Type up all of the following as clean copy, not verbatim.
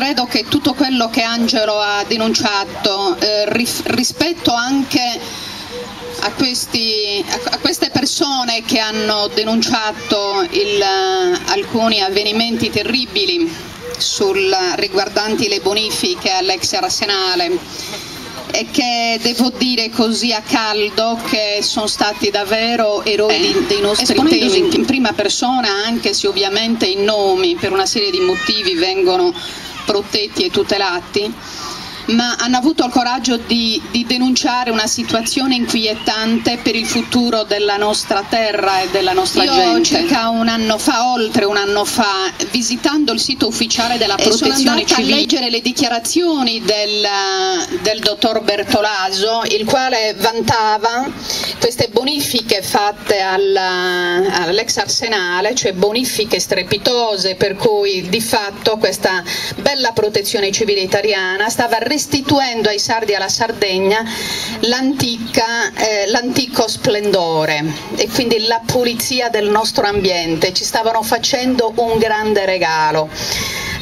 credo che tutto quello che Angelo ha denunciato rispetto anche a queste persone che hanno denunciato alcuni avvenimenti terribili riguardanti le bonifiche all'ex Arsenale, e che devo dire così a caldo che sono stati davvero eroi dei nostri tempi, in prima persona, anche se ovviamente i nomi per una serie di motivi vengono protetti e tutelati, ma hanno avuto il coraggio di denunciare una situazione inquietante per il futuro della nostra terra e della nostra gente. Circa oltre un anno fa, visitando il sito ufficiale della Protezione Civile, sono andata a leggere le dichiarazioni del dottor Bertolaso, il quale vantava queste bonifiche fatte all'ex Arsenale, cioè bonifiche strepitose, per cui di fatto questa bella Protezione Civile italiana stava restituendo ai sardi e alla Sardegna l'antico splendore e quindi la pulizia del nostro ambiente. Ci stavano facendo un grande regalo.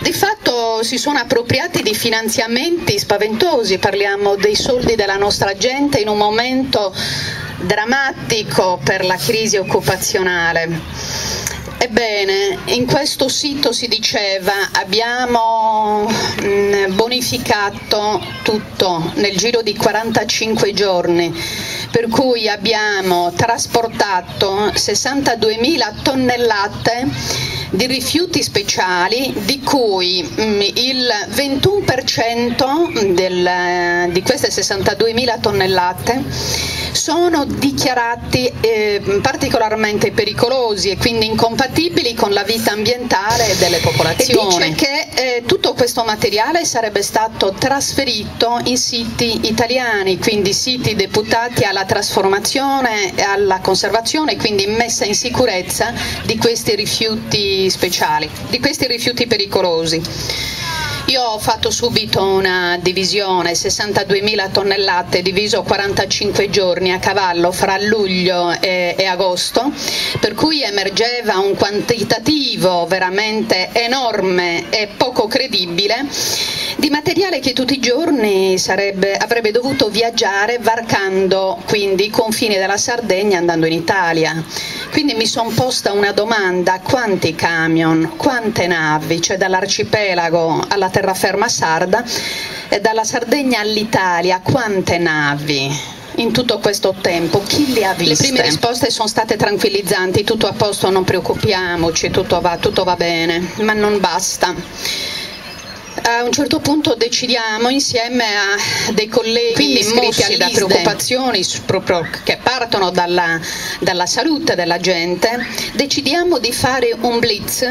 Di fatto si sono appropriati di finanziamenti spaventosi, parliamo dei soldi della nostra gente in un momento drammatico per la crisi occupazionale. Ebbene, in questo sito si diceva: abbiamo bonificato tutto nel giro di 45 giorni, per cui abbiamo trasportato 62.000 tonnellate di rifiuti speciali, di cui il 21% di queste 62.000 tonnellate sono dichiarati particolarmente pericolosi e quindi incompatibili con la vita ambientale delle popolazioni. E dice che tutto questo materiale sarebbe stato trasferito in siti italiani, quindi siti deputati alla trasformazione e alla conservazione, quindi messa in sicurezza di questi rifiuti speciali, di questi rifiuti pericolosi. Io ho fatto subito una divisione, 62.000 tonnellate diviso 45 giorni a cavallo fra luglio e agosto, per cui emergeva un quantitativo veramente enorme e poco credibile di materiale che tutti i giorni avrebbe dovuto viaggiare varcando quindi i confini della Sardegna andando in Italia. Quindi mi sono posta una domanda: quanti camion, quante navi, cioè dall'arcipelago alla terraferma sarda e dalla Sardegna all'Italia, quante navi in tutto questo tempo? Chi le ha viste? Le prime risposte sono state tranquillizzanti: tutto a posto, non preoccupiamoci, tutto va bene, ma non basta. A un certo punto decidiamo insieme a dei colleghi iscritti da preoccupazioni proprio che partono dalla salute della gente, decidiamo di fare un blitz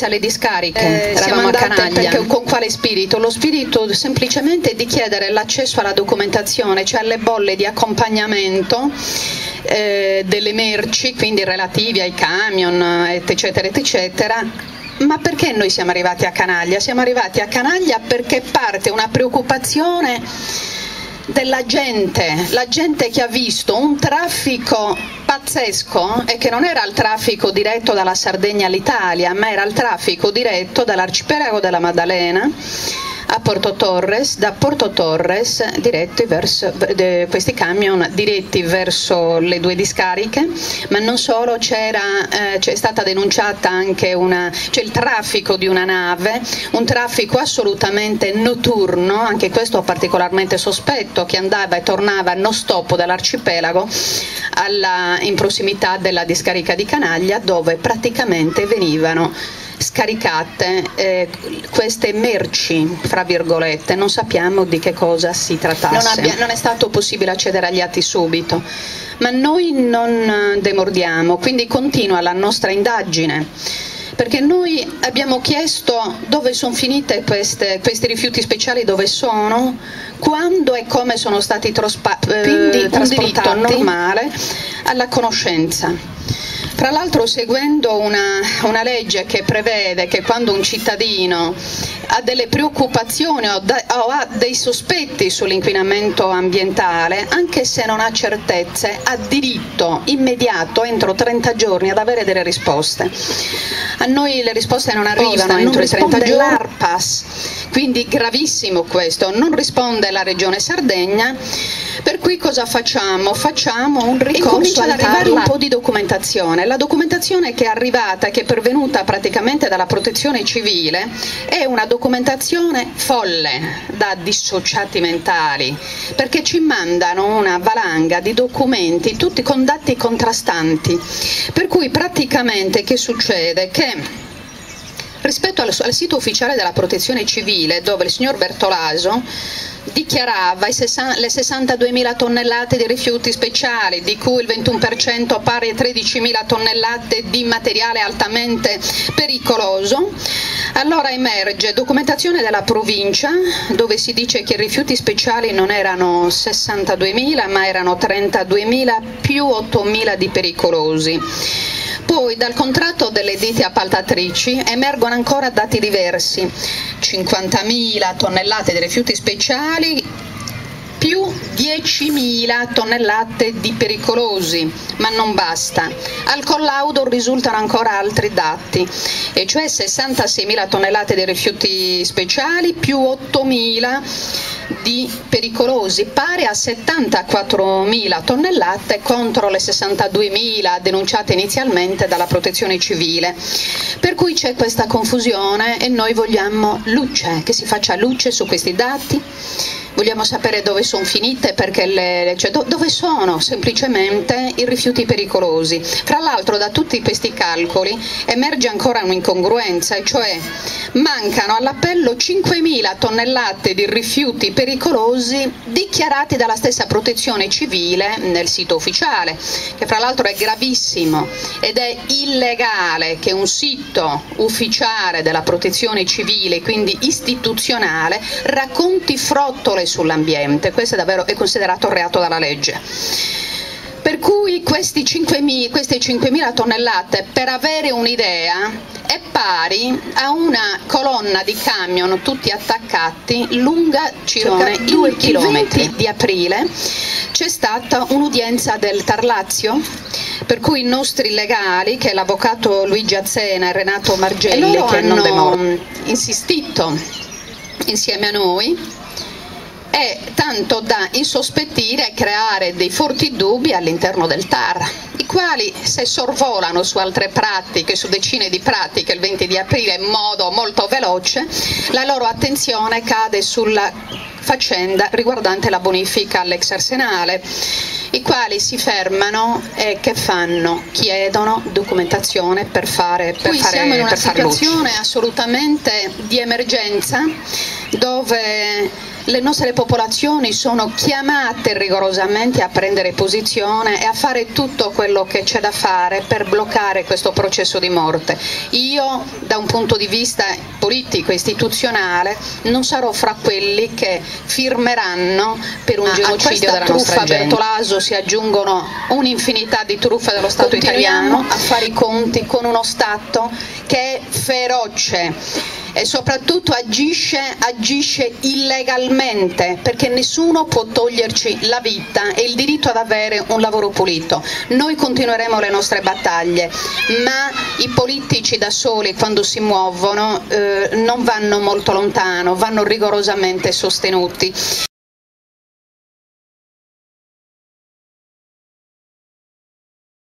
alle discariche. Siamo andate perché, con quale spirito? Lo spirito semplicemente di chiedere l'accesso alla documentazione, cioè alle bolle di accompagnamento delle merci, quindi relativi ai camion, eccetera, eccetera. Ma perché noi siamo arrivati a Canaglia? Siamo arrivati a Canaglia perché parte una preoccupazione della gente, la gente che ha visto un traffico pazzesco e che non era il traffico diretto dalla Sardegna all'Italia, ma era il traffico diretto dall'arcipelago della Maddalena a Porto Torres, da Porto Torres questi camion diretti verso le due discariche, ma non solo, c'è stata denunciata anche il traffico di una nave, un traffico assolutamente notturno, anche questo particolarmente sospetto, che andava e tornava non stop dall'arcipelago in prossimità della discarica di Canaglia, dove praticamente venivano scaricate queste merci, fra virgolette. Non sappiamo di che cosa si trattasse. Non è stato possibile accedere agli atti subito, ma noi non demordiamo, quindi continua la nostra indagine, perché noi abbiamo chiesto dove sono finite questi rifiuti speciali, dove sono, quando e come sono stati trasportati, quindi un diritto normale alla conoscenza. Fra l'altro seguendo una legge che prevede che quando un cittadino ha delle preoccupazioni o ha dei sospetti sull'inquinamento ambientale, anche se non ha certezze, ha diritto immediato, entro 30 giorni, ad avere delle risposte. A noi le risposte non arrivano entro i 30 giorni. L'ARPAS, quindi gravissimo questo, non risponde la Regione Sardegna, per cui cosa facciamo? Facciamo un ricorso, comincia ad arrivare un po' di documentazione. La documentazione che è arrivata, che è pervenuta praticamente dalla Protezione Civile, è una documentazione folle, da dissociati mentali, perché ci mandano una valanga di documenti, tutti con dati contrastanti, per cui praticamente che succede? Che rispetto al sito ufficiale della Protezione Civile, dove il signor Bertolaso dichiarava le 62.000 tonnellate di rifiuti speciali, di cui il 21% pari a 13.000 tonnellate di materiale altamente pericoloso, allora emerge documentazione della provincia dove si dice che i rifiuti speciali non erano 62.000 ma erano 32.000 più 8.000 di pericolosi. Poi dal contratto delle ditte appaltatrici emergono ancora dati diversi: 50.000 tonnellate di rifiuti speciali più 10.000 tonnellate di pericolosi, ma non basta. Al collaudo risultano ancora altri dati, e cioè 66.000 tonnellate di rifiuti speciali più 8.000 di pericolosi, pari a 74.000 tonnellate contro le 62.000 denunciate inizialmente dalla Protezione Civile. Per cui c'è questa confusione e noi vogliamo luce, che si faccia luce su questi dati. Vogliamo sapere dove sono finite, perché cioè dove sono semplicemente i rifiuti pericolosi. Fra l'altro da tutti questi calcoli emerge ancora un'incongruenza, e cioè mancano all'appello 5.000 tonnellate di rifiuti pericolosi dichiarati dalla stessa Protezione Civile nel sito ufficiale, che fra l'altro è gravissimo ed è illegale che un sito ufficiale della Protezione Civile, quindi istituzionale, racconti frottole sull'ambiente. Questo è considerato reato dalla legge. Per cui queste 5.000 tonnellate, per avere un'idea, è pari a una colonna di camion tutti attaccati lunga circa 2 chilometri. Il 20 di aprile c'è stata un'udienza del TAR Lazio, per cui i nostri legali, che è l'avvocato Luigi Azzena e Renato Margelli, che hanno insistito insieme a noi, è tanto da insospettire e creare dei forti dubbi all'interno del TAR, i quali, se sorvolano su altre pratiche, su decine di pratiche il 20 di aprile in modo molto veloce, la loro attenzione cade sulla faccenda riguardante la bonifica all'ex Arsenale, i quali si fermano e che fanno? Chiedono documentazione per fare luce. Qui siamo in una situazione assolutamente di emergenza, dove le nostre popolazioni sono chiamate rigorosamente a prendere posizione e a fare tutto quello che c'è da fare per bloccare questo processo di morte. Io, da un punto di vista politico e istituzionale, non sarò fra quelli che firmeranno per un genocidio della nostra gente. A Bertolaso si aggiungono un'infinità di truffe dello Stato italiano, a fare i conti con uno Stato che è feroce e soprattutto agisce illegalmente, perché nessuno può toglierci la vita e il diritto ad avere un lavoro pulito. Noi continueremo le nostre battaglie, ma i politici da soli, quando si muovono, non vanno molto lontano, vanno rigorosamente sostenuti.